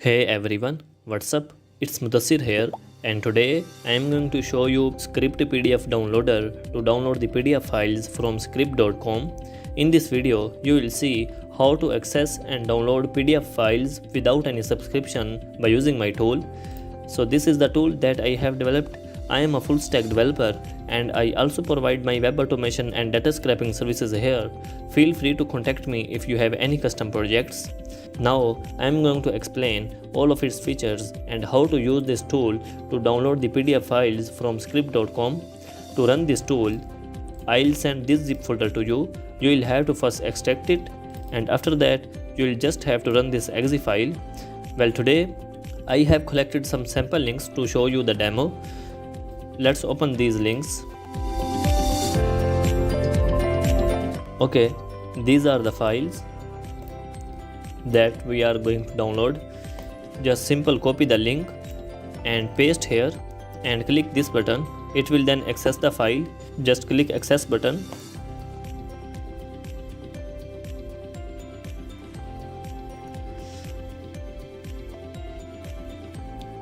Hey everyone, what's up? It's Mudasir here, and today I am going to show you Scribd PDF downloader to download the PDF files from Scribd.com. In this video, you will see how to access and download PDF files without any subscription by using my tool. So this is the tool that I have developed. I am a full stack developer and I also provide my web automation and data scraping services here. Feel free to contact me if you have any custom projects. Now I am going to explain all of its features and how to use this tool to download the PDF files from Scribd.com. To run this tool, I'll send this zip folder to you. You will have to first extract it, and after that you will just have to run this exe file. Well, today I have collected some sample links to show you the demo. Let's open these links. Okay, these are the files that we are going to download. Just simple copy the link and paste here and click this button. It will then access the file. Just click access button.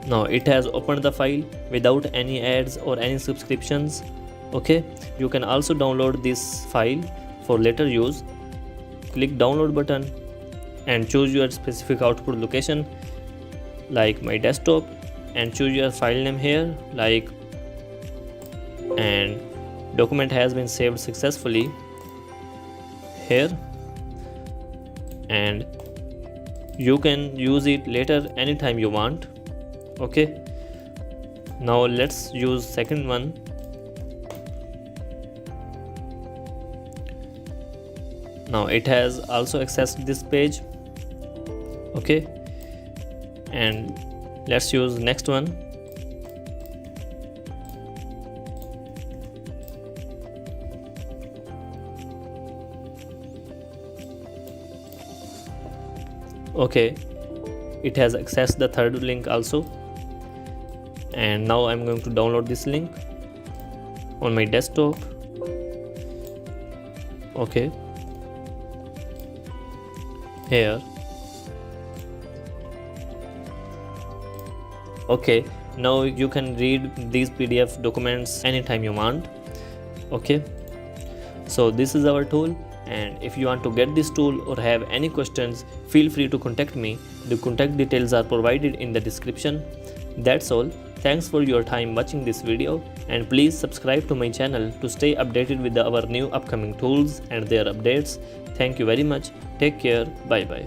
Now it has opened the file without any ads or any subscriptions. Okay, you can also download this file for later use. Click download button and choose your specific output location like my desktop, and choose your file name here like, and document has been saved successfully here, and you can use it later anytime you want. Okay, now let's use second one. Now it has also accessed this page. Okay, and let's use next one. Okay, it has accessed the third link also, and now I'm going to download this link on my desktop. Okay, here. Okay, now you can read these PDF documents anytime you want. Okay, so this is our tool, and if you want to get this tool or have any questions, feel free to contact me. The contact details are provided in the description. That's all. Thanks for your time watching this video, and please subscribe to my channel to stay updated with our new upcoming tools and their updates. Thank you very much. Take care. Bye bye.